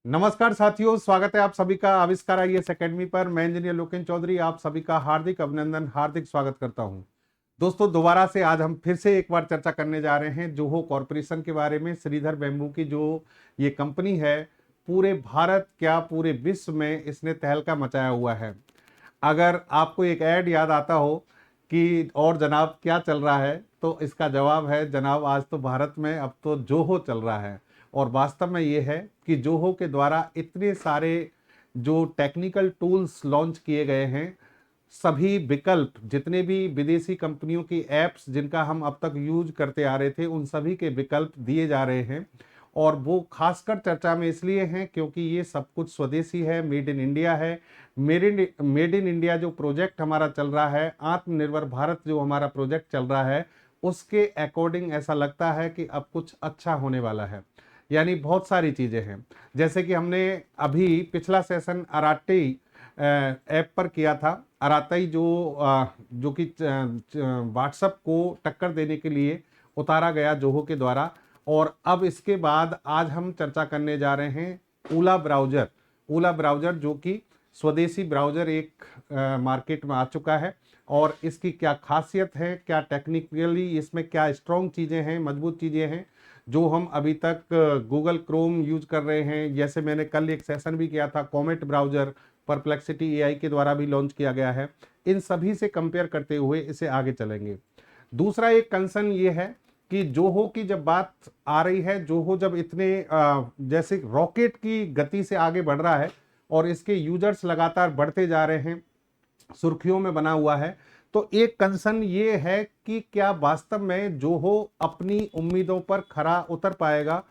नमस्कार साथियों, स्वागत है आप सभी का आविष्कार आईएएस एकेडमी पर। मैं इंजीनियर लोकेन चौधरी आप सभी का हार्दिक अभिनंदन, हार्दिक स्वागत करता हूं। दोस्तों, दोबारा से आज हम फिर से एक बार चर्चा करने जा रहे हैं जोहो कॉरपोरेशन के बारे में। श्रीधर बेम्बू की जो ये कंपनी है, पूरे भारत क्या पूरे विश्व में इसने तहलका मचाया हुआ है। अगर आपको एक ऐड याद आता हो कि और जनाब क्या चल रहा है, तो इसका जवाब है जनाब आज तो भारत में अब तो जोहो चल रहा है। और वास्तव में ये है कि जोहो के द्वारा इतने सारे जो टेक्निकल टूल्स लॉन्च किए गए हैं, सभी विकल्प जितने भी विदेशी कंपनियों की एप्स जिनका हम अब तक यूज करते आ रहे थे, उन सभी के विकल्प दिए जा रहे हैं। और वो खासकर चर्चा में इसलिए हैं क्योंकि ये सब कुछ स्वदेशी है, मेड इन इंडिया है। मेड इन इंडिया जो प्रोजेक्ट हमारा चल रहा है, आत्मनिर्भर भारत जो हमारा प्रोजेक्ट चल रहा है, उसके अकॉर्डिंग ऐसा लगता है कि अब कुछ अच्छा होने वाला है। यानी बहुत सारी चीजें हैं, जैसे कि हमने अभी पिछला सेशन अराटी ऐप पर किया था। अराताई जो कि व्हाट्सएप को टक्कर देने के लिए उतारा गया जोहो के द्वारा। और अब इसके बाद आज हम चर्चा करने जा रहे हैं ओला ब्राउजर। ओला ब्राउजर जो कि स्वदेशी ब्राउजर एक मार्केट में आ चुका है। और इसकी क्या खासियत है, क्या टेक्निकली इसमें क्या स्ट्रॉन्ग चीज़ें हैं, मजबूत चीज़ें हैं जो हम अभी तक गूगल क्रोम यूज कर रहे हैं। जैसे मैंने कल एक सेशन भी किया था, कॉमेट ब्राउजर परप्लेक्सिटी एआई के द्वारा भी लॉन्च किया गया है। इन सभी से कंपेयर करते हुए इसे आगे चलेंगे। दूसरा एक कंसर्न ये है कि जोहो की जब बात आ रही है, जोहो जब इतने जैसे रॉकेट की गति से आगे बढ़ रहा है और इसके यूजर्स लगातार बढ़ते जा रहे हैं, सुर्खियों में बना हुआ है, तो एक कंसर्न ये है कि क्या वास्तव में जोहो अपनी उम्मीदों पर खरा उतर पाएगा।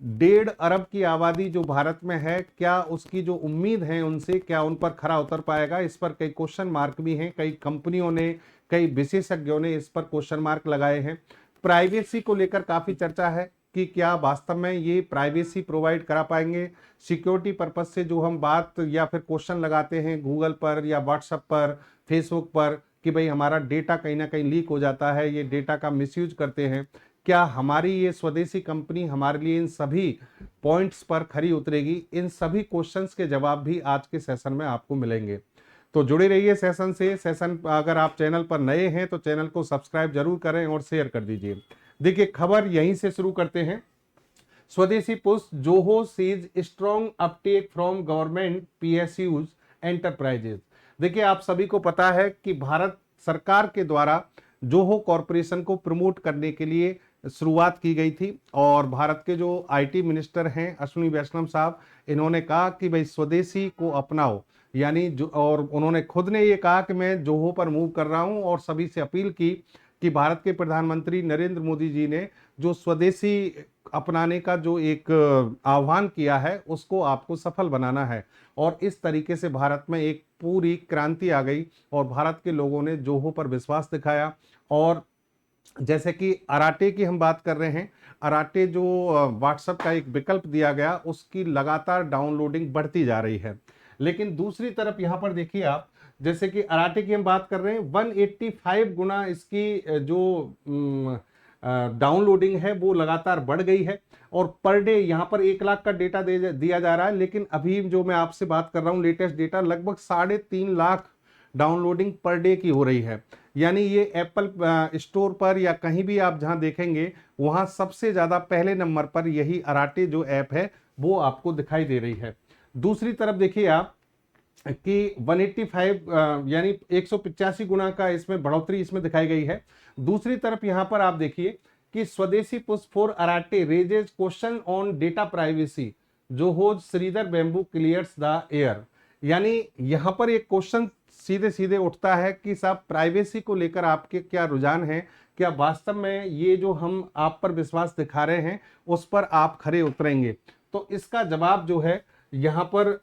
1.5 अरब की आबादी जो भारत में है, क्या उसकी जो उम्मीद है उनसे क्या उन पर खरा उतर पाएगा। इस पर कई क्वेश्चन मार्क भी हैं। कई कंपनियों ने, कई विशेषज्ञों ने इस पर क्वेश्चन मार्क लगाए हैं। प्राइवेसी को लेकर काफी चर्चा है कि क्या वास्तव में ये प्राइवेसी प्रोवाइड करा पाएंगे। सिक्योरिटी पर्पज से जो हम बात या फिर क्वेश्चन लगाते हैं गूगल पर या व्हाट्सएप पर, फेसबुक पर, कि भाई हमारा डेटा कहीं ना कहीं लीक हो जाता है, ये डेटा का मिसयूज करते हैं, क्या हमारी ये स्वदेशी कंपनी हमारे लिए इन सभी पॉइंट्स पर खरी उतरेगी। इन सभी क्वेश्चंस के जवाब भी आज के सेशन में आपको मिलेंगे। तो जुड़े रहिए सेशन से। सेशन अगर आप चैनल पर नए हैं तो चैनल को सब्सक्राइब जरूर करें और शेयर कर दीजिए। देखिए, खबर यहीं से शुरू करते हैं। स्वदेशी push, Zoho sees strong uptake from government PSUs enterprises. देखिए, आप सभी को पता है कि भारत सरकार के द्वारा जोहो कॉरपोरेशन को प्रमोट करने के लिए शुरुआत की गई थी। और भारत के जो आईटी मिनिस्टर हैं अश्विनी वैष्णव साहब, इन्होंने कहा कि भाई स्वदेशी को अपनाओ। यानी जो, और उन्होंने खुद ने ये कहा कि मैं जोहो पर मूव कर रहा हूं और सभी से अपील की कि भारत के प्रधानमंत्री नरेंद्र मोदी जी ने जो स्वदेशी अपनाने का जो एक आह्वान किया है, उसको आपको सफल बनाना है। और इस तरीके से भारत में एक पूरी क्रांति आ गई और भारत के लोगों ने जोहो पर विश्वास दिखाया। और जैसे कि अराटे की हम बात कर रहे हैं, अराटे जो व्हाट्सएप का एक विकल्प दिया गया, उसकी लगातार डाउनलोडिंग बढ़ती जा रही है। लेकिन दूसरी तरफ यहां पर देखिए आप, जैसे कि अराटे की हम बात कर रहे हैं, 185 गुना इसकी जो डाउनलोडिंग है वो लगातार बढ़ गई है। और पर डे यहाँ पर 1 लाख का डेटा दिया जा रहा है, लेकिन अभी जो मैं आपसे बात कर रहा हूँ लेटेस्ट डेटा, लगभग 3.5 लाख डाउनलोडिंग पर डे की हो रही है। यानी ये एप्पल स्टोर पर या कहीं भी आप जहां देखेंगे, वहां सबसे ज्यादा पहले नंबर पर यही अराटे जो ऐप है वो आपको दिखाई दे रही है। दूसरी तरफ देखिए आप कि 185 यानी 185 गुना का इसमें बढ़ोतरी इसमें दिखाई गई है। दूसरी तरफ यहां पर आप देखिए कि swadeshi push for Arattai raises question on data privacy, Zoho Sridhar Vembu clears the air. यानी यहां पर एक क्वेश्चन सीधे सीधे उठता है कि साहब, प्राइवेसी को लेकर आपके क्या रुझान है, क्या वास्तव में ये जो हम आप पर विश्वास दिखा रहे हैं उस पर आप खरे उतरेंगे। तो इसका जवाब जो है यहां पर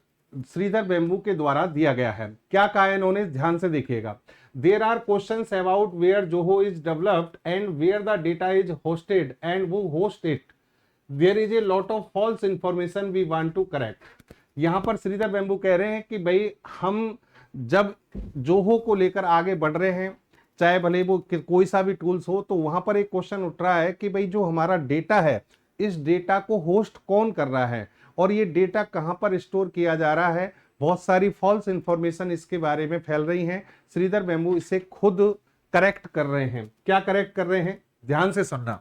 श्रीधर बेम्बू के द्वारा दिया गया है। क्या कहा है इन्होंने, ध्यान से देखिएगा। There are question about where Zoho is developed and where the data is hosted and वो host it. There is a lot of false information we want to correct. यहां पर श्रीधर बेम्बू कह रहे हैं कि भाई हम जब जोहो को लेकर आगे बढ़ रहे हैं, चाहे भले वो कोई सा भी टूल्स हो, तो वहां पर एक क्वेश्चन उठ रहा है कि भाई जो हमारा डेटा है, इस डेटा को होस्ट कौन कर रहा है। और ये डेटा कहां पर स्टोर किया जा रहा है, बहुत सारी फॉल्स इंफॉर्मेशन इसके बारे में फैल रही हैं। श्रीधर बेम्बू इसे खुद करेक्ट कर रहे हैं। क्या करेक्ट कर रहे हैं, ध्यान से सुनना।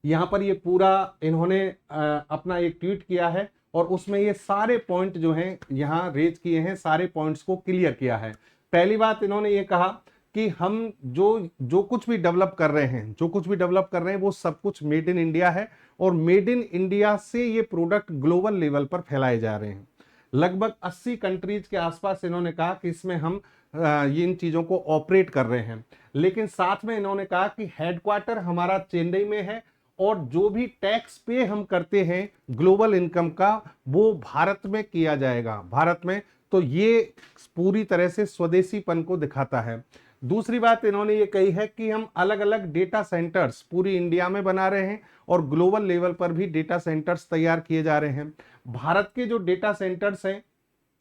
यहां पर ये पूरा इन्होंने अपना एक ट्वीट किया है और उसमें ये सारे पॉइंट जो हैं यहां रेज किए हैं, सारे पॉइंट्स को क्लियर किया है। पहली बात इन्होंने ये कहा कि हम जो कुछ भी डेवलप कर रहे हैं, जो कुछ भी डेवलप कर रहे हैं वो सब कुछ मेड इन इंडिया है और मेड इन इंडिया से ये प्रोडक्ट ग्लोबल लेवल पर फैलाए जा रहे हैं। लगभग 80 कंट्रीज के आसपास इन्होंने कहा कि इसमें हम ये इन चीजों को ऑपरेट कर रहे हैं। लेकिन साथ में इन्होंने कहा कि हेडक्वार्टर हमारा चेन्नई में है और जो भी टैक्स पे हम करते हैं ग्लोबल इनकम का, वो भारत में किया जाएगा, भारत में। तो ये पूरी तरह से स्वदेशीपन को दिखाता है। दूसरी बात इन्होंने ये कही है कि हम अलग अलग डेटा सेंटर्स पूरी इंडिया में बना रहे हैं और ग्लोबल लेवल पर भी डेटा सेंटर्स तैयार किए जा रहे हैं। भारत के जो डेटा सेंटर्स हैं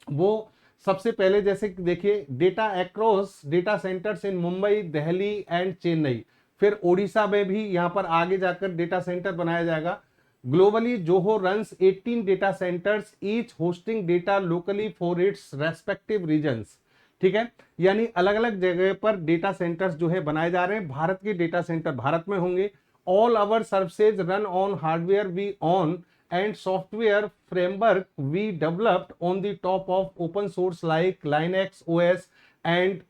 वो सबसे पहले जैसे देखिए, data across data centres in Mumbai, Delhi and Chennai. फिर ओडिशा में भी यहां पर आगे जाकर डेटा सेंटर बनाया जाएगा। Globally Zoho runs 18 data centres, each hosting data locally for its respective regions. ठीक है, यानी अलग अलग जगह पर डेटा सेंटर्स जो है बनाए जा रहे हैं। भारत के डेटा सेंटर भारत में होंगे। All our services run on hardware we own and software framework we developed on the top of open source like Linux OS and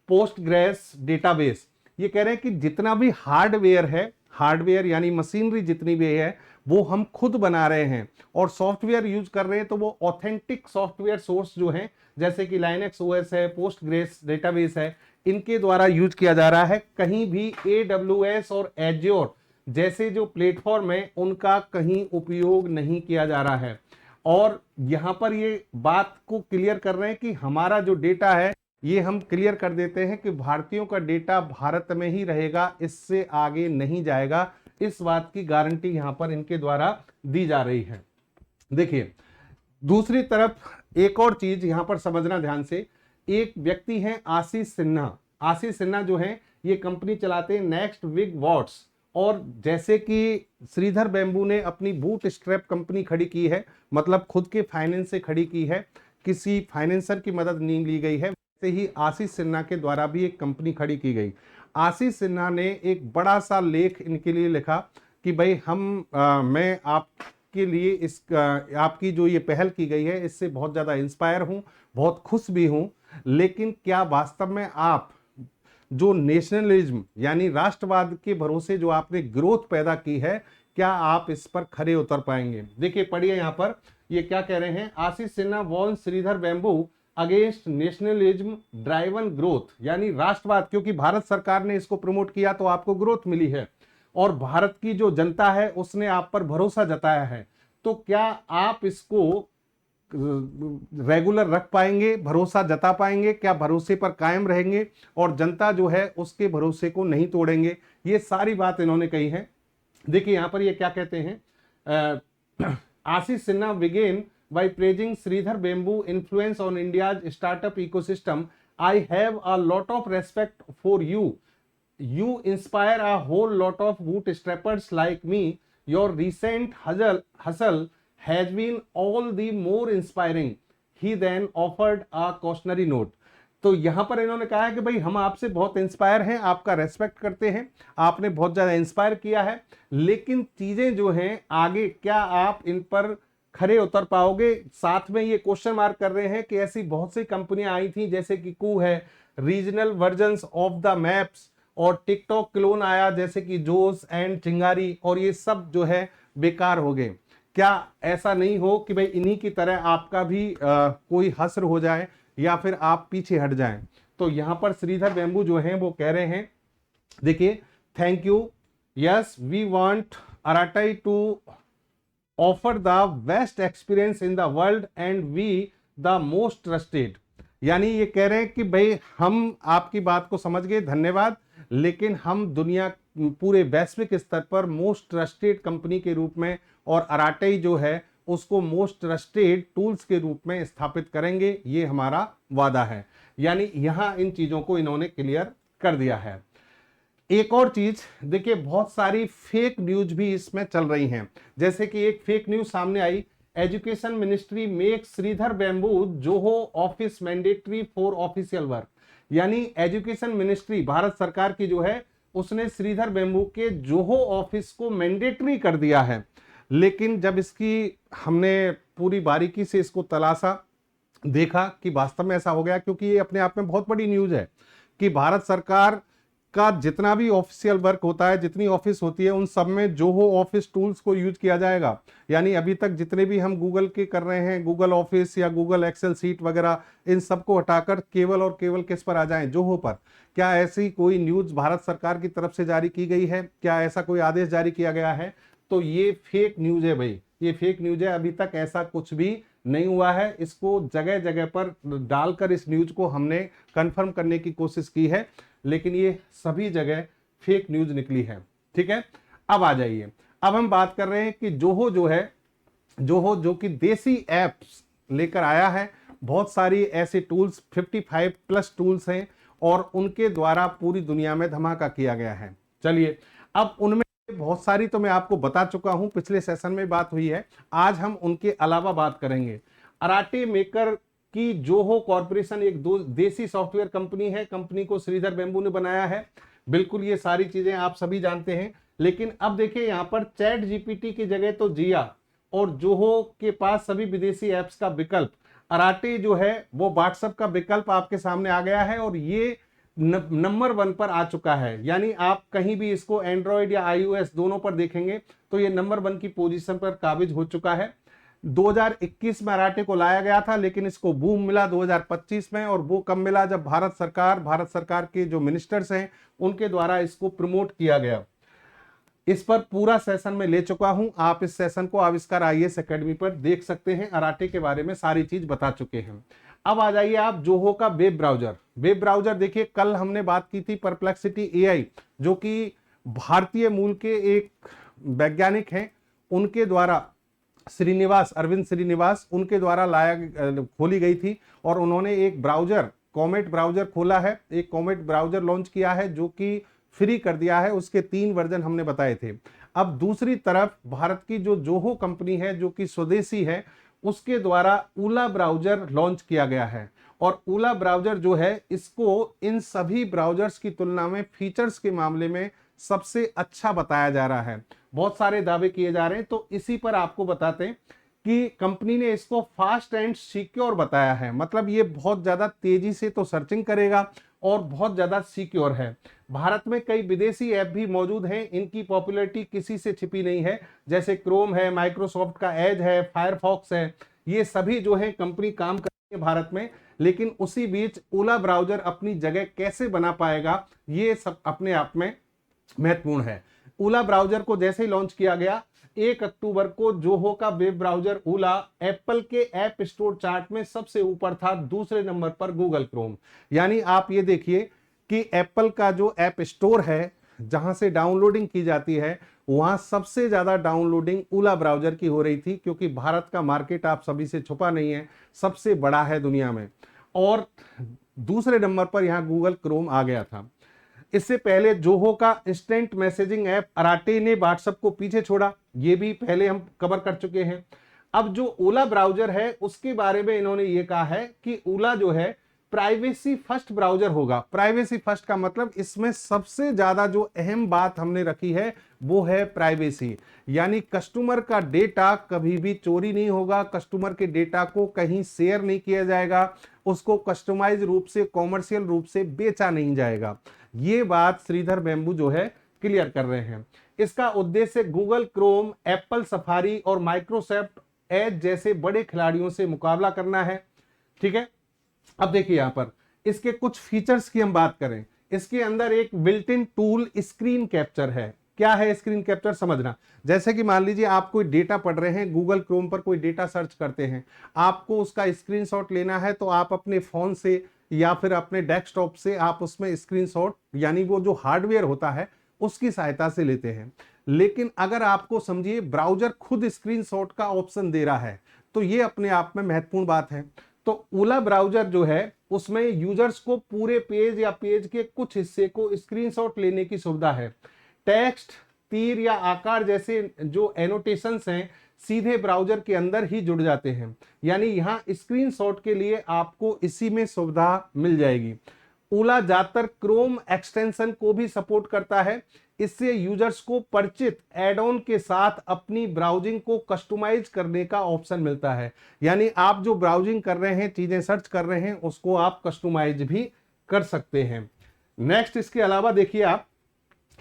Postgres database। ये कह रहे हैं कि जितना भी हार्डवेयर है, हार्डवेयर यानी मशीनरी जितनी भी है वो हम खुद बना रहे हैं और सॉफ्टवेयर यूज कर रहे हैं तो वो ऑथेंटिक सॉफ्टवेयर सोर्स जो है जैसे कि Linux OS है, Postgres डेटाबेस है, इनके द्वारा यूज किया जा रहा है। कहीं भी AWS और Azure जैसे जो प्लेटफॉर्म है उनका कहीं उपयोग नहीं किया जा रहा है। और यहां पर ये बात को क्लियर कर रहे हैं कि हमारा जो डेटा है ये हम क्लियर कर देते हैं कि भारतीयों का डेटा भारत में ही रहेगा, इससे आगे नहीं जाएगा। इस बात की गारंटी यहां पर इनके द्वारा दी जा रही है। देखिए, दूसरी तरफ एक और चीज यहां पर समझना ध्यान से। एक व्यक्ति है आशीष सिन्हा। आशीष सिन्हा जो है ये कंपनी चलाते हैं नेक्स्ट बिग वॉट्स। और जैसे कि श्रीधर बेम्बू ने अपनी बूट स्ट्रैप कंपनी खड़ी की है, मतलब खुद के फाइनेंस से खड़ी की है, किसी फाइनेंसर की मदद नहीं ली गई है, वैसे ही आशीष सिन्हा के द्वारा भी एक कंपनी खड़ी की गई। आशीष सिन्हा ने एक बड़ा सा लेख इनके लिए लिखा कि भाई मैं आपके लिए आपकी जो ये पहल की गई है इससे बहुत ज़्यादा इंस्पायर हूँ, बहुत खुश भी हूँ, लेकिन क्या वास्तव में आप जो नेशनलिज्म यानी राष्ट्रवाद के भरोसे जो आपने ग्रोथ पैदा की है, क्या आप इस पर खरे उतर पाएंगे? देखिए, पढ़िए यहां पर ये क्या कह रहे हैं। Ashish Sinha warn Sridhar Vembu against nationalism driven growth, यानी राष्ट्रवाद, क्योंकि भारत सरकार ने इसको प्रमोट किया तो आपको ग्रोथ मिली है और भारत की जो जनता है उसने आप पर भरोसा जताया है। तो क्या आप इसको रेगुलर रख पाएंगे, भरोसा जता पाएंगे? क्या भरोसे पर कायम रहेंगे और जनता जो है उसके भरोसे को नहीं तोड़ेंगे? ये सारी बात इन्होंने कही है। देखिए यहां पर ये क्या कहते हैं। Ashish Sinha began by praising Sridhar Bamboo influence on India's startup ecosystem. I have a lot of respect for you. You inspire a whole lot of bootstrappers like me. Your recent hustle has been all the more inspiring. He then offered a cautionary note. तो यहां पर इन्होंने कहा है कि भाई हम आपसे बहुत इंस्पायर हैं, आपका रेस्पेक्ट करते हैं, आपने बहुत ज्यादा इंस्पायर किया है, लेकिन चीजें जो हैं आगे क्या आप इन पर खरे उतर पाओगे? साथ में ये क्वेश्चन मार्क कर रहे हैं कि ऐसी बहुत सी कंपनियां आई थी जैसे कि कू है, regional versions of the maps, और टिकटॉक क्लोन आया जैसे कि जोस एंड चिंगारी, और ये सब जो है बेकार हो गए। क्या ऐसा नहीं हो कि भाई इन्हीं की तरह आपका भी कोई हस्र हो जाए या फिर आप पीछे हट जाएं? तो यहां पर श्रीधर बेम्बू जो हैं वो कह रहे हैं, देखिए, thank you, yes we want Arattai to offer the best experience in the world and we the most trusted. यानी ये कह रहे हैं कि भाई हम आपकी बात को समझ गए, धन्यवाद, लेकिन हम दुनिया पूरे वैश्विक स्तर पर मोस्ट ट्रस्टेड कंपनी के रूप में और अराटाई जो है उसको मोस्ट ट्रस्टेड टूल्स के रूप में स्थापित करेंगे, ये हमारा वादा है। यानी यहां इन चीजों को इन्होंने क्लियर कर दिया है। एक और चीज देखिए, बहुत सारी फेक न्यूज भी इसमें चल रही हैं। जैसे कि एक फेक न्यूज सामने आई, education ministry make Sridhar Vembu Zoho office mandatory for official work. यानी एजुकेशन मिनिस्ट्री भारत सरकार की जो है उसने श्रीधर बेम्बू के जोहो ऑफिस को मैंडेटरी कर दिया है। लेकिन जब इसकी हमने पूरी बारीकी से इसको तलाशा, देखा कि वास्तव में ऐसा हो गया, क्योंकि ये अपने आप में बहुत बड़ी न्यूज है कि भारत सरकार का जितना भी ऑफिशियल वर्क होता है, जितनी ऑफिस होती है, उन सब में जोहो ऑफिस टूल्स को यूज किया जाएगा। यानी अभी तक जितने भी हम गूगल के कर रहे हैं, गूगल ऑफिस या गूगल एक्सेल सीट वगैरह, इन सबको हटाकर केवल और केवल किस पर आ जाएं, जोहो पर। क्या ऐसी कोई न्यूज भारत सरकार की तरफ से जारी की गई है? क्या ऐसा कोई आदेश जारी किया गया है? तो ये फेक न्यूज है भाई, ये फेक न्यूज है। अभी तक ऐसा कुछ भी नहीं हुआ है। इसको जगह जगह पर डालकर इस न्यूज को हमने कंफर्म करने की कोशिश की है, लेकिन ये सभी जगह फेक न्यूज निकली है। ठीक है, अब आ जाइए, अब हम बात कर रहे हैं कि जोहो जो है, जोहो जो कि देसी एप्स लेकर आया है, बहुत सारी ऐसे टूल्स 55 प्लस टूल्स हैं और उनके द्वारा पूरी दुनिया में धमाका किया गया है। चलिए, अब उनमें बहुत सारी तो मैं आपको बता चुका हूं, पिछले सेशन में बात हुई है। आज हम उनके अलावा बात करेंगे। अराटे मेकर की जोहो कॉर्पोरेशन एक देसी सॉफ्टवेयर कंपनी है। कंपनी को श्रीधर बेम्बू ने बनाया है। बिल्कुल, ये सारी चीजें आप सभी जानते हैं। लेकिन अब देखिए, यहां पर चैट जीपीटी की जगह तो जिया और जोहो के पास सभी विदेशी एप्स का विकल्प, अराटे जो है वो व्हाट्सएप का विकल्प आपके सामने आ गया है और ये नंबर 1 पर आ चुका है। यानी आप कहीं भी इसको एंड्रॉइड या iOS दोनों पर देखेंगे तो ये नंबर 1 की पोजीशन पर काबिज हो चुका है। 2021 में अराटे को लाया गया था, लेकिन इसको बूम मिला 2025 में। और वो कब मिला? जब भारत सरकार के जो मिनिस्टर्स हैं उनके द्वारा इसको प्रमोट किया गया। इस पर पूरा सेशन में ले चुका हूं, आप इस सेशन को आविष्कार आईएएस एकेडमी पर देख सकते हैं। अराटे के बारे में सारी चीज बता चुके हैं। अब आ जाइए आप जोहो का वेब ब्राउजर। वेब ब्राउजर देखिए, कल हमने बात की थी परप्लेक्सिटी एआई, जो कि भारतीय मूल के एक वैज्ञानिक हैं, उनके द्वारा अरविंद श्रीनिवास, उनके द्वारा खोली गई थी और उन्होंने एक ब्राउजर कॉमेट ब्राउजर खोला है, एक कॉमेट ब्राउजर लॉन्च किया है जो कि फ्री कर दिया है। उसके 3 वर्जन हमने बताए थे। अब दूसरी तरफ भारत की जो जोहो कंपनी है, जो कि स्वदेशी है, उसके द्वारा ऊला ब्राउजर लॉन्च किया गया है। और ऊला ब्राउजर जो है, इसको इन सभी ब्राउजर्स की तुलना में फीचर्स के मामले में सबसे अच्छा बताया जा रहा है। बहुत सारे दावे किए जा रहे हैं, तो इसी पर आपको बताते हैं कि कंपनी ने इसको फास्ट एंड सिक्योर बताया है। मतलब ये बहुत ज्यादा तेजी से तो सर्चिंग करेगा और बहुत ज्यादा सिक्योर है। भारत में कई विदेशी ऐप भी मौजूद हैं, इनकी पॉपुलैरिटी किसी से छिपी नहीं है, जैसे क्रोम है, माइक्रोसॉफ्ट का एज है, फायरफॉक्स है। ये सभी जो है कंपनी काम कर रही है भारत में। लेकिन उसी बीच ऊला ब्राउजर अपनी जगह कैसे बना पाएगा, ये सब अपने आप में महत्वपूर्ण है। ऊला ब्राउजर को जैसे ही लॉन्च किया गया, 1 अक्टूबर को जोहो का वेब ब्राउजर ऊला एप्पल के ऐप स्टोर चार्ट में सबसे ऊपर था, दूसरे नंबर पर गूगल क्रोम। यानी आप ये देखिए कि एप्पल का जो ऐप स्टोर है, जहां से डाउनलोडिंग की जाती है, वहां सबसे ज्यादा डाउनलोडिंग ऊला ब्राउजर की हो रही थी, क्योंकि भारत का मार्केट आप सभी से छुपा नहीं है, सबसे बड़ा है दुनिया में। और दूसरे नंबर पर यहां गूगल क्रोम आ गया था। इससे पहले जोहो का इंस्टेंट मैसेजिंग ऐप अराटे ने व्हाट्सएप को पीछे छोड़ा, ये भी पहले हम कवर कर चुके हैं। अब जो ऊला ब्राउजर है, उसके बारे में इन्होंने ये कहा है कि ऊला जो है प्राइवेसी फर्स्ट ब्राउजर होगा। प्राइवेसी फर्स्ट का मतलब, इसमें सबसे ज्यादा जो अहम बात हमने रखी है वो है प्राइवेसी। यानी कस्टमर का डेटा कभी भी चोरी नहीं होगा, कस्टमर के डेटा को कहीं शेयर नहीं किया जाएगा, उसको कस्टमाइज रूप से, कॉमर्शियल रूप से बेचा नहीं जाएगा। ये बात श्रीधर बेम्बू जो है क्लियर कर रहे हैं। इसका उद्देश्य गूगल क्रोम, एप्पल सफारी और माइक्रोसॉफ्ट एज जैसे बड़े खिलाड़ियों से मुकाबला करना है। ठीक है, अब देखिए यहां पर इसके कुछ फीचर्स की हम बात करें। इसके अंदर एक built in tool screen capture है। क्या है स्क्रीन कैप्चर, समझना। जैसे कि मान लीजिए आप कोई डेटा पढ़ रहे हैं, गूगल क्रोम पर कोई डेटा सर्च करते हैं, आपको उसका स्क्रीनशॉट लेना है, तो आप अपने फोन से या फिर अपने डेस्कटॉप से आप उसमें स्क्रीनशॉट, यानी वो जो हार्डवेयर होता है उसकी सहायता से लेते हैं। लेकिन अगर आपको समझिए ब्राउजर खुद स्क्रीनशॉट का ऑप्शन दे रहा है, तो ये अपने आप में महत्वपूर्ण बात है। तो ऊला ब्राउजर जो है, उसमें यूजर्स को पूरे पेज या पेज के कुछ हिस्से को स्क्रीनशॉट लेने की सुविधा है। टेक्स्ट, तीर या आकार जैसे जो एनोटेशंस हैं, सीधे ब्राउजर के अंदर ही जुड़ जाते हैं। यानी यहाँ स्क्रीनशॉट के लिए आपको इसी में सुविधा मिल जाएगी। ओला ज्यादातर क्रोम एक्सटेंशन को भी सपोर्ट करता है। इससे यूजर्स को परिचित एड ऑन के साथ अपनी ब्राउजिंग को कस्टमाइज करने का ऑप्शन मिलता है। यानी आप जो ब्राउजिंग कर रहे हैं, चीजें सर्च कर रहे हैं, उसको आप कस्टमाइज भी कर सकते हैं। नेक्स्ट, इसके अलावा देखिए आप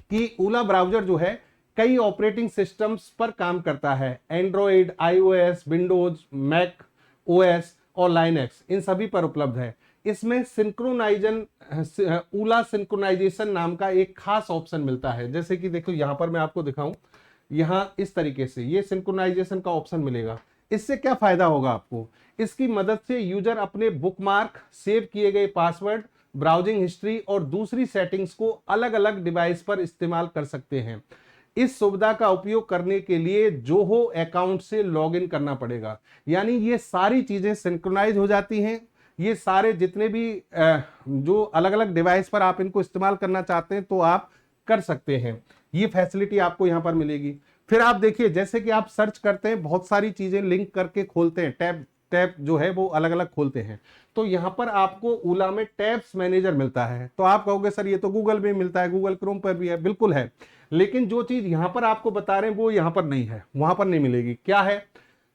कि ओला ब्राउजर जो है कई ऑपरेटिंग सिस्टम्स पर काम करता है। Android, iOS, Windows, Mac OS और लाइनक्स, इन सभी पर उपलब्ध है। इसमें ओला सिंक्रोनाइजेशन नाम का एक खास ऑप्शन मिलता है। जैसे कि देखो यहां पर मैं आपको दिखाऊं, यहां इस तरीके से ये सिंक्रोनाइजेशन का ऑप्शन मिलेगा। इससे क्या फायदा होगा आपको? इसकी मदद से यूजर अपने बुकमार्क, सेव किए गए पासवर्ड, ब्राउजिंग हिस्ट्री और दूसरी सेटिंग्स को अलग अलग डिवाइस पर इस्तेमाल कर सकते हैं। इस सुविधा का उपयोग करने के लिए जोहो अकाउंट से लॉगिन करना पड़ेगा। यानी ये सारी चीजें सिंक्रोनाइज हो जाती हैं। ये सारे जितने भी जो अलग अलग डिवाइस पर आप इनको इस्तेमाल करना चाहते हैं तो आप कर सकते हैं। ये फैसिलिटी आपको यहां पर मिलेगी। फिर आप देखिए, जैसे कि आप सर्च करते हैं, बहुत सारी चीजें लिंक करके खोलते हैं, टैब जो है वो अलग अलग खोलते हैं। तो यहां पर आपको ओला में टैब्स मैनेजर मिलता है। तो आप कहोगे सर ये तो गूगल में मिलता है, गूगल क्रोम पर भी है। बिल्कुल है, लेकिन जो चीज यहां पर आपको बता रहे हैं वो यहां पर नहीं है, वहां पर नहीं मिलेगी। क्या है?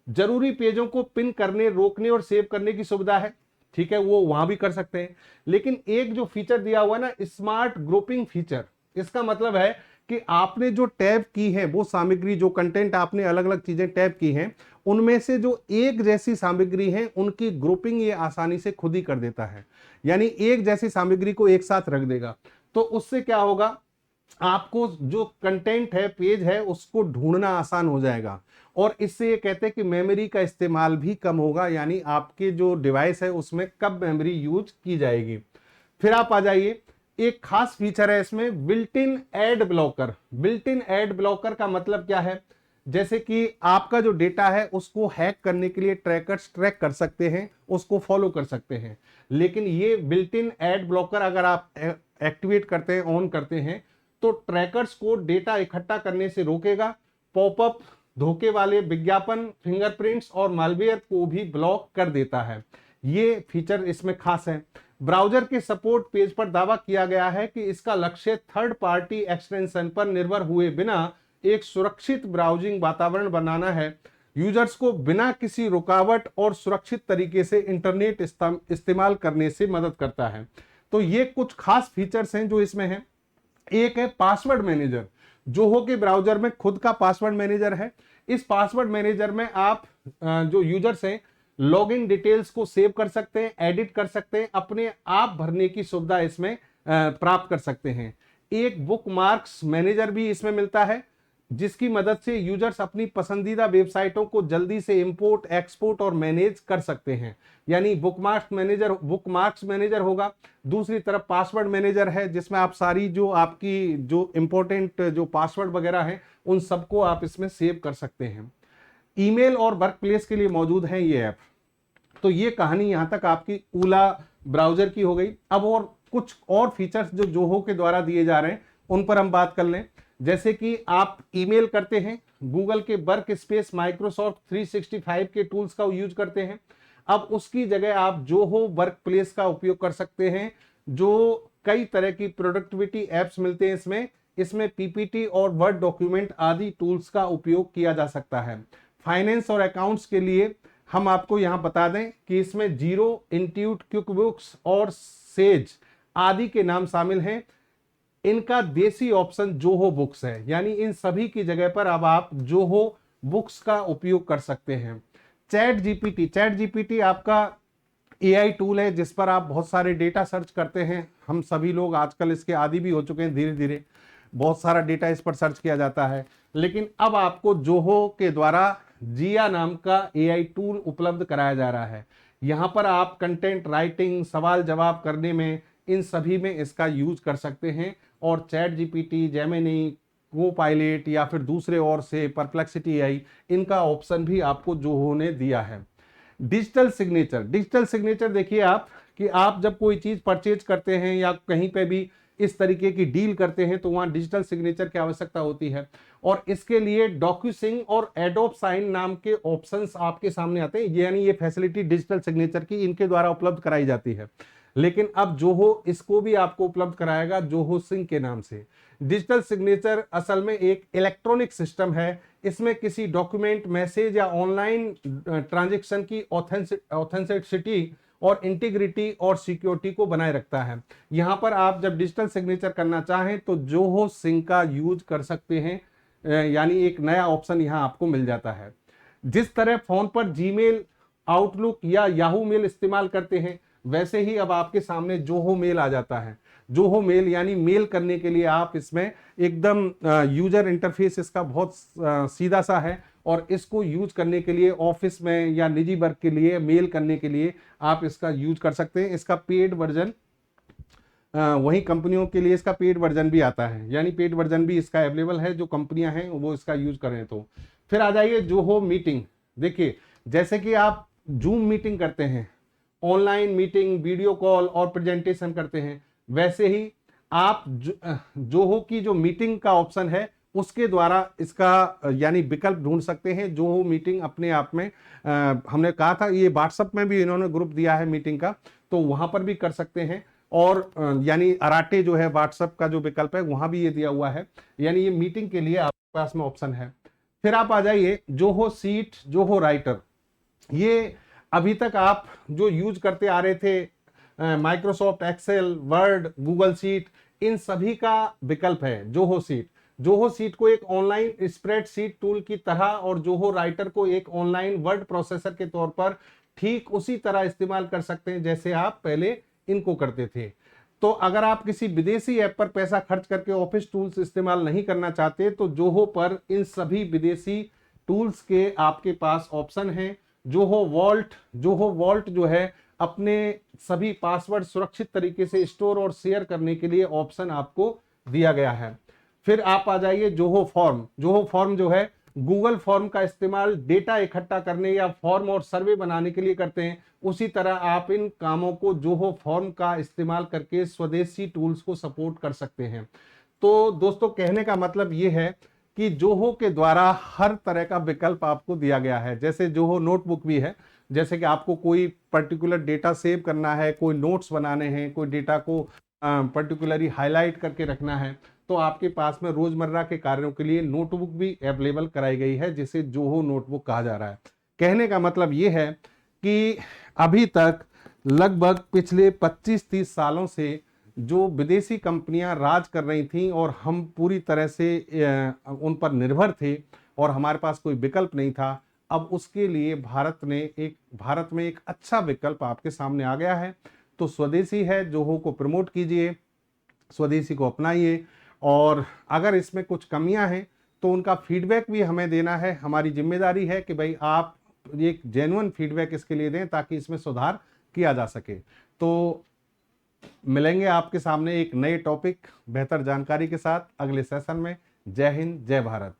जरूरी पेजों को पिन करने, रोकने और सेव करने की सुविधा है। ठीक है, वो वहां भी कर सकते हैं। लेकिन एक जो फीचर दिया हुआ है ना, स्मार्ट ग्रुपिंग फीचर, इसका मतलब है कि आपने जो टैब की है वो सामग्री, जो कंटेंट आपने अलग अलग चीजें टैब की हैं, उनमें से जो एक जैसी सामग्री है उनकी ग्रुपिंग ये आसानी से खुद ही कर देता है। यानी एक जैसी सामग्री को एक साथ रख देगा। तो उससे क्या होगा, आपको जो कंटेंट है, पेज है, उसको ढूंढना आसान हो जाएगा। और इससे ये कहते हैं कि मेमोरी का इस्तेमाल भी कम होगा। यानी आपके जो डिवाइस है उसमें कब मेमोरी यूज की जाएगी। फिर आप आ जाइए, एक खास फीचर है इसमें, built in ad blocker. Built in ad blocker का मतलब क्या है? जैसे कि आपका जो डेटा है उसको हैक करने के लिए ट्रैकर्स ट्रैक कर सकते हैं, उसको फॉलो कर सकते हैं। लेकिन ये बिल्ट इन एड ब्लॉकर अगर आप एक्टिवेट करते हैं, ऑन करते हैं, तो ट्रैकर्स को डेटा इकट्ठा करने से रोकेगा। पॉपअप, धोखे वाले विज्ञापन, फिंगरप्रिंट्स और मालवेयर को भी ब्लॉक कर देता है। ये फीचर इसमें खास है। ब्राउजर के सपोर्ट पेज पर दावा किया गया है कि इसका लक्ष्य थर्ड पार्टी एक्सटेंशन पर निर्भर हुए बिना एक सुरक्षित ब्राउजिंग वातावरण बनाना है। यूजर्स को बिना किसी रुकावट और सुरक्षित तरीके से इंटरनेट इस्तेमाल करने से मदद करता है। तो ये कुछ खास फीचर्स हैं जो इसमें हैं। एक है पासवर्ड मैनेजर। जोहो के ब्राउजर में खुद का पासवर्ड मैनेजर है। इस पासवर्ड मैनेजर में आप जो यूजर्स हैं, लॉगिन डिटेल्स को सेव कर सकते हैं, एडिट कर सकते हैं, अपने आप भरने की सुविधा इसमें प्राप्त कर सकते हैं। एक बुकमार्क्स मैनेजर भी इसमें मिलता है, जिसकी मदद से यूजर्स अपनी पसंदीदा वेबसाइटों को जल्दी से इंपोर्ट, एक्सपोर्ट और मैनेज कर सकते हैं। यानी बुकमार्क्स मैनेजर होगा। दूसरी तरफ पासवर्ड मैनेजर है, जिसमें आप सारी जो आपकी जो इंपॉर्टेंट जो पासवर्ड वगैरह हैं उन सबको आप इसमें सेव कर सकते हैं। ईमेल और वर्क प्लेस के लिए मौजूद है ये ऐप। तो ये कहानी यहां तक आपकी ओला ब्राउजर की हो गई। अब और कुछ और फीचर्स जो जोहो के द्वारा दिए जा रहे हैं उन पर हम बात कर लें। जैसे कि आप ईमेल करते हैं, गूगल के वर्क स्पेस, माइक्रोसॉफ्ट 365 के टूल्स का यूज करते हैं। अब उसकी जगह आप जोहो वर्क प्लेस का उपयोग कर सकते हैं, जो कई तरह की प्रोडक्टिविटी एप्स मिलते हैं इसमें पीपीटी और वर्ड डॉक्यूमेंट आदि टूल्स का उपयोग किया जा सकता है। फाइनेंस और अकाउंट्स के लिए हम आपको यहां बता दें कि इसमें जीरो, इंट्यूट, क्विकबुक्स और सेज आदि के नाम शामिल हैं। इनका देसी ऑप्शन जोहो बुक्स है। यानी इन सभी की जगह पर अब आप जोहो बुक्स का उपयोग कर सकते हैं। चैट जीपीटी आपका एआई टूल है, जिस पर आप बहुत सारे डेटा सर्च करते हैं। हम सभी लोग आजकल इसके आदी भी हो चुके हैं। धीरे धीरे बहुत सारा डेटा इस पर सर्च किया जाता है। लेकिन अब आपको जोहो के द्वारा जिया नाम का एआई टूल उपलब्ध कराया जा रहा है। यहां पर आप कंटेंट राइटिंग, सवाल जवाब करने में, इन सभी में इसका यूज कर सकते हैं। और चैट जीपीटी, जेमिनी, कोपायलट या फिर दूसरे और से परप्लेक्सिटी एआई, इनका ऑप्शन भी आपको जोहो ने दिया है। डिजिटल सिग्नेचर देखिए आप कि आप जब कोई चीज परचेज करते हैं या कहीं पे भी इस तरीके की डील करते हैं तो वहां डिजिटल सिग्नेचर की आवश्यकता होती है। और इसके लिए डॉक्यूसिंग और एडोब साइन नाम के ऑप्शंस आपके सामने आते हैं, यानी ये फैसिलिटी डिजिटल सिग्नेचर की इनके द्वारा उपलब्ध कराई जाती है। लेकिन अब जोहो इसको भी आपको उपलब्ध कराएगा जोहो सिंक के नाम से। डिजिटल सिग्नेचर असल में एक इलेक्ट्रॉनिक सिस्टम है। इसमें किसी डॉक्यूमेंट, मैसेज या ऑनलाइन ट्रांजैक्शन की ऑथेंटिसिटी और इंटीग्रिटी और सिक्योरिटी को बनाए रखता है। यहां पर आप जब डिजिटल सिग्नेचर करना चाहें तो जोहो सिंक का यूज कर सकते हैं, यानी एक नया ऑप्शन यहां आपको मिल जाता है। जिस तरह फोन पर जीमेल, आउटलुक या याहू मेल इस्तेमाल करते हैं, वैसे ही अब आपके सामने जोहो मेल आ जाता है। जोहो मेल यानी मेल करने के लिए आप इसमें एकदम यूजर इंटरफेस इसका बहुत सीधा सा है, और इसको यूज करने के लिए ऑफिस में या निजी वर्क के लिए मेल करने के लिए आप इसका यूज कर सकते हैं। इसका पेड वर्जन, वही कंपनियों के लिए इसका पेड वर्जन भी आता है, यानी पेड वर्जन भी इसका अवेलेबल है, जो कंपनियां हैं वो इसका यूज करें। तो फिर आ जाइए जोहो मीटिंग। देखिए, जैसे कि आप जूम मीटिंग करते हैं, ऑनलाइन मीटिंग, वीडियो कॉल और प्रेजेंटेशन करते हैं, वैसे ही आप जोहो की जो मीटिंग का ऑप्शन है उसके द्वारा इसका यानी विकल्प ढूंढ सकते हैं। जोहो मीटिंग अपने आप में हमने कहा था, ये व्हाट्सएप में भी इन्होंने ग्रुप दिया है मीटिंग का, तो वहां पर भी कर सकते हैं। और यानी अराटे जो है व्हाट्सएप का जो विकल्प है वहां भी ये दिया हुआ है, यानी ये मीटिंग के लिए आपके पास में ऑप्शन है। फिर आप आ जाइए जोहो सीट, जोहो राइटर। ये अभी तक आप जो यूज करते आ रहे थे, Microsoft Excel, Word, Google sheet, इन सभी का विकल्प है जोहो सीट। जोहो सीट को एक ऑनलाइन स्प्रेडशीट टूल की तरह और जोहो राइटर को एक ऑनलाइन वर्ड प्रोसेसर के तौर पर ठीक उसी तरह इस्तेमाल कर सकते हैं जैसे आप पहले इनको करते थे। तो अगर आप किसी विदेशी ऐप पर पैसा खर्च करके ऑफिस टूल्स इस्तेमाल नहीं करना चाहते तो जोहो पर इन सभी विदेशी टूल्स के आपके पास ऑप्शन है। जोहो वॉल्ट जो है अपने सभी पासवर्ड सुरक्षित तरीके से स्टोर और शेयर करने के लिए ऑप्शन आपको दिया गया है। फिर आप आ जाइए जोहो फॉर्म जो है गूगल फॉर्म का इस्तेमाल डेटा इकट्ठा करने या फॉर्म और सर्वे बनाने के लिए करते हैं, उसी तरह आप इन कामों को जोहो फॉर्म का इस्तेमाल करके स्वदेशी टूल्स को सपोर्ट कर सकते हैं। तो दोस्तों, कहने का मतलब ये है कि जोहो के द्वारा हर तरह का विकल्प आपको दिया गया है। जैसे जोहो नोटबुक भी है, जैसे कि आपको कोई पर्टिकुलर डेटा सेव करना है, कोई नोट्स बनाने हैं, कोई डेटा को पर्टिकुलरली हाईलाइट करके रखना है, तो आपके पास में रोजमर्रा के कार्यों के लिए नोटबुक भी अवेलेबल कराई गई है, जिसे जोहो नोटबुक कहा जा रहा है। कहने का मतलब ये है कि अभी तक लगभग पिछले 25-30 सालों से जो विदेशी कंपनियां राज कर रही थीं और हम पूरी तरह से उन पर निर्भर थे और हमारे पास कोई विकल्प नहीं था, अब उसके लिए भारत में एक अच्छा विकल्प आपके सामने आ गया है। तो स्वदेशी है, जोहो को प्रमोट कीजिए, स्वदेशी को अपनाइए, और अगर इसमें कुछ कमियां हैं तो उनका फीडबैक भी हमें देना है। हमारी जिम्मेदारी है कि भाई आप एक जेन्युइन फीडबैक इसके लिए दें ताकि इसमें सुधार किया जा सके। तो मिलेंगे आपके सामने एक नए टॉपिक, बेहतर जानकारी के साथ अगले सेशन में। जय हिंद, जय भारत।